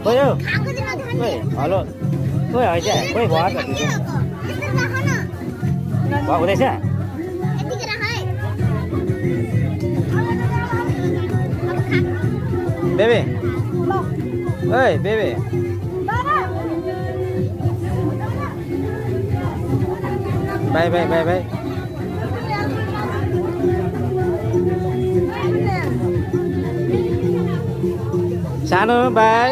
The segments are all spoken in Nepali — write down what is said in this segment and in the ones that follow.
खोइ हौ खोइ हेलो खोइ हैजा खोइ भयो त भयो हुँदैछ बेबे ओइ बेबे बाई बाई बाई बाई सानो बाई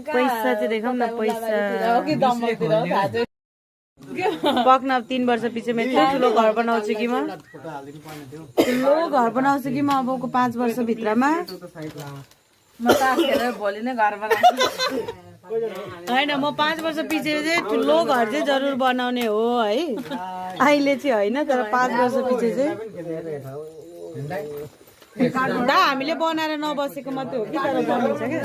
पैसा चाहिँ देखाउँ न पैसा पक्न 3 वर्ष पछि म यत्रो ठुलो घर बनाउँछु कि म ठुलो घर बनाउँछु कि म अबको 5 वर्ष भित्रमा म भोलि नै घर बनाउँछु होइन म 5 वर्ष पछि चाहिँ ठुलो घर चाहिँ जरुर बनाउने हो है अहिले चाहिँ होइन तर 5 वर्ष पछि चाहिँ दा हामीले बनाएर नबसेको मात्रै हो कि तर बनिन्छ क्या